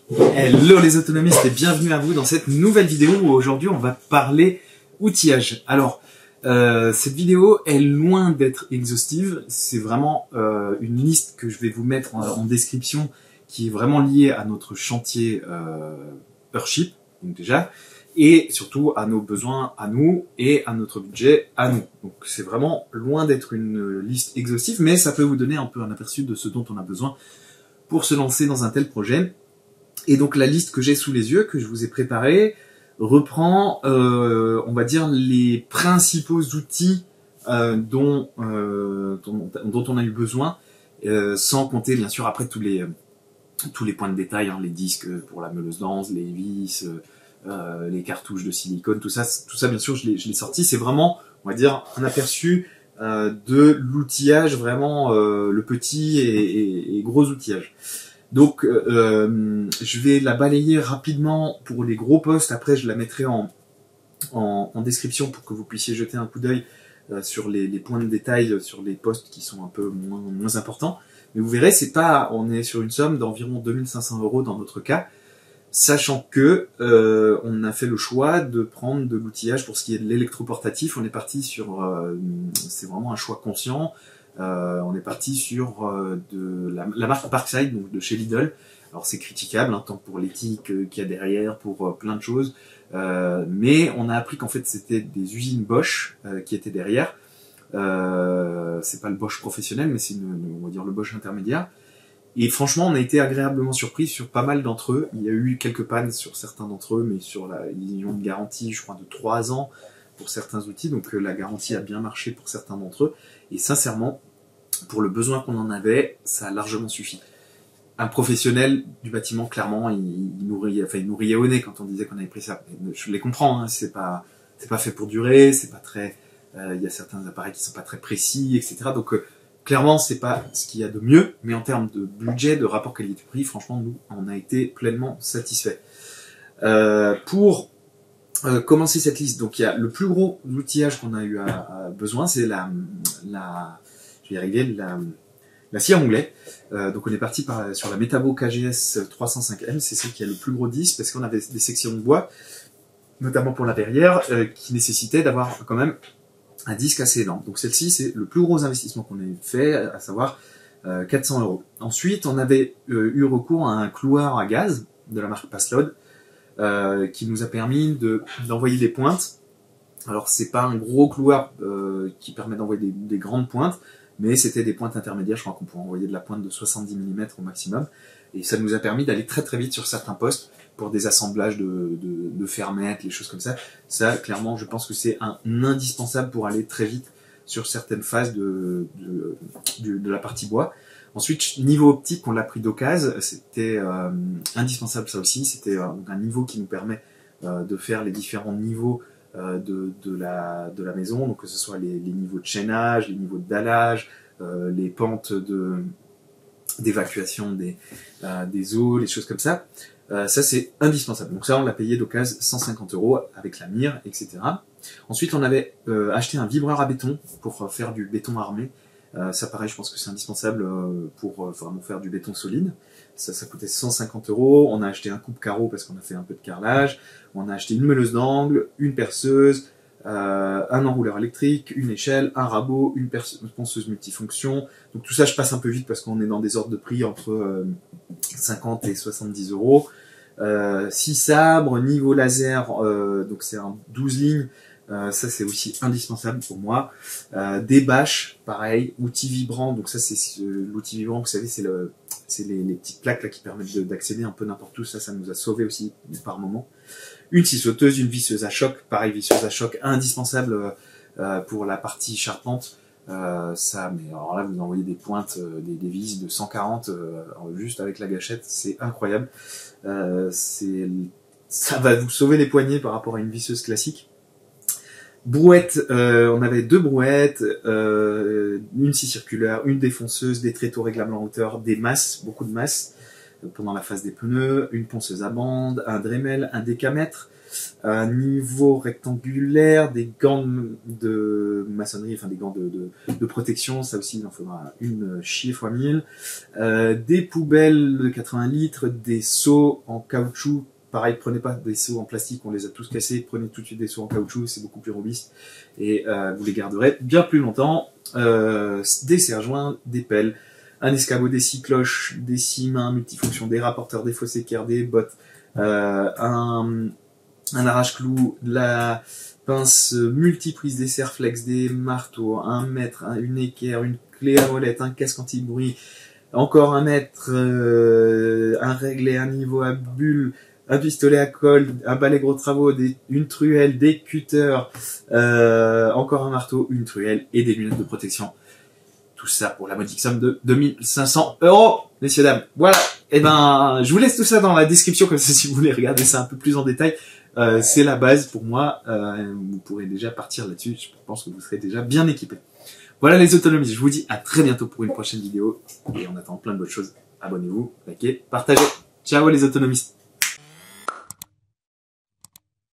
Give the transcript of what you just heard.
Hello les autonomistes et bienvenue à vous dans cette nouvelle vidéo où aujourd'hui on va parler outillage. Alors, cette vidéo est loin d'être exhaustive, c'est vraiment une liste que je vais vous mettre en description qui est vraiment liée à notre chantier Earthship, donc déjà, et surtout à nos besoins à nous et à notre budget à nous. Donc c'est vraiment loin d'être une liste exhaustive, mais ça peut vous donner un peu un aperçu de ce dont on a besoin pour se lancer dans un tel projet. Et donc la liste que j'ai sous les yeux, que je vous ai préparée, reprend, on va dire, les principaux outils dont on a eu besoin, sans compter bien sûr après tous les points de détail, hein, les disques pour la meuleuse d'anse, les vis, les cartouches de silicone, tout ça bien sûr je l'ai sorti. C'est vraiment, on va dire, un aperçu de l'outillage, vraiment le petit et gros outillage. Donc, je vais la balayer rapidement pour les gros postes. Après, je la mettrai en description pour que vous puissiez jeter un coup d'œil sur les points de détail, sur les postes qui sont un peu moins importants. Mais vous verrez, on est sur une somme d'environ 2500 € dans notre cas, sachant que on a fait le choix de prendre de l'outillage pour ce qui est de l'électroportatif. On est parti sur, c'est vraiment un choix conscient. On est parti sur de la marque Parkside, donc de chez Lidl. Alors c'est critiquable, hein, tant pour l'éthique qu'il y a derrière, pour plein de choses. Mais on a appris qu'en fait c'était des usines Bosch qui étaient derrière. C'est pas le Bosch professionnel, mais c'est on va dire le Bosch intermédiaire. Et franchement, on a été agréablement surpris sur pas mal d'entre eux. Il y a eu quelques pannes sur certains d'entre eux, mais ils ont une garantie, je crois, de 3 ans pour certains outils. Donc la garantie a bien marché pour certains d'entre eux. Et sincèrement, pour le besoin qu'on en avait, ça a largement suffi. Un professionnel du bâtiment, clairement, il nous riait au nez quand on disait qu'on avait pris ça. Je les comprends, hein, c'est pas fait pour durer, c'est pas très, il y a certains appareils qui sont pas très précis, etc. Donc clairement, c'est pas ce qu'il y a de mieux, mais en termes de budget, de rapport qualité-prix, franchement, nous, on a été pleinement satisfaits. Pour commencer cette liste, donc il y a le plus gros outillage qu'on a eu besoin, c'est je vais y arriver, la scie à onglet. Donc on est parti sur la Metabo KGS 305M, c'est celle qui a le plus gros disque, parce qu'on avait des sections de bois, notamment pour la verrière, qui nécessitaient d'avoir quand même un disque assez lent. Donc celle-ci, c'est le plus gros investissement qu'on ait fait, à savoir 400 €. Ensuite, on avait eu recours à un cloueur à gaz de la marque Paslod, qui nous a permis d'envoyer des pointes. Alors c'est pas un gros cloueur qui permet d'envoyer des grandes pointes, mais c'était des pointes intermédiaires. Je crois qu'on pouvait envoyer de la pointe de 70 mm au maximum, et ça nous a permis d'aller très très vite sur certains postes pour des assemblages de fermettes, les choses comme ça. Ça, clairement, je pense que c'est un indispensable pour aller très vite sur certaines phases de la partie bois. Ensuite, niveau optique, on l'a pris d'occasion, c'était indispensable ça aussi. C'était un niveau qui nous permet de faire les différents niveaux de la maison, donc que ce soit les niveaux de chaînage, les niveaux de dallage, les pentes d'évacuation des eaux, les choses comme ça. Ça c'est indispensable. Donc ça on l'a payé d'occasion 150 € avec la mire, etc. Ensuite on avait acheté un vibreur à béton pour faire du béton armé. Ça pareil, je pense que c'est indispensable pour vraiment faire du béton solide. Ça coûtait 150 €. On a acheté un coupe-carreau parce qu'on a fait un peu de carrelage. On a acheté une meuleuse d'angle, une perceuse, un enrouleur électrique, une échelle, un rabot, une ponceuse multifonction. Donc tout ça, je passe un peu vite parce qu'on est dans des ordres de prix entre 50 et 70 €. 6 sabres, niveau laser, donc c'est un 12 lignes. Ça c'est aussi indispensable pour moi. Des bâches, pareil, outils vibrants. Donc ça c'est l'outil vibrant, vous savez, c'est les petites plaques là qui permettent d'accéder un peu n'importe où. Ça nous a sauvé aussi par moment. Une scie sauteuse, une visseuse à choc, pareil, visseuse à choc indispensable pour la partie charpente. Mais alors là vous envoyez des pointes, des vis de 140 juste avec la gâchette, c'est incroyable. Ça va vous sauver les poignets par rapport à une visseuse classique. Brouette, on avait 2 brouettes, une scie circulaire, une défonceuse, des tréteaux réglables en hauteur, des masses, beaucoup de masses pendant la phase des pneus, une ponceuse à bande, un Dremel, un décamètre, un niveau rectangulaire, des gants de maçonnerie, enfin des gants de protection, ça aussi il en faudra une chier fois 1000, des poubelles de 80 litres, des seaux en caoutchouc. Pareil, prenez pas des seaux en plastique, on les a tous cassés, prenez tout de suite des seaux en caoutchouc, c'est beaucoup plus robuste et vous les garderez bien plus longtemps. Des serre-joints, des pelles, un escabeau, des scie cloches, des scie mains multifonctions, des rapporteurs, des faux équerres, des bottes, un arrache-clou, la pince multiprise, des serre-flex, des marteaux, un mètre, une équerre, une clé à molette, un casque anti-bruit, encore un mètre, un réglet, un niveau à bulles, un pistolet à colle, un balai gros travaux, une truelle, des cutters, encore un marteau, une truelle et des lunettes de protection. Tout ça pour la modique somme de 2500 €, messieurs, dames. Voilà. Et ben, je vous laisse tout ça dans la description, comme ça, si vous voulez regarder ça un peu plus en détail. C'est la base pour moi. Vous pourrez déjà partir là-dessus. Je pense que vous serez déjà bien équipés. Voilà les autonomistes. Je vous dis à très bientôt pour une prochaine vidéo. Et on attend plein de bonnes choses. Abonnez-vous, likez, partagez. Ciao les autonomistes.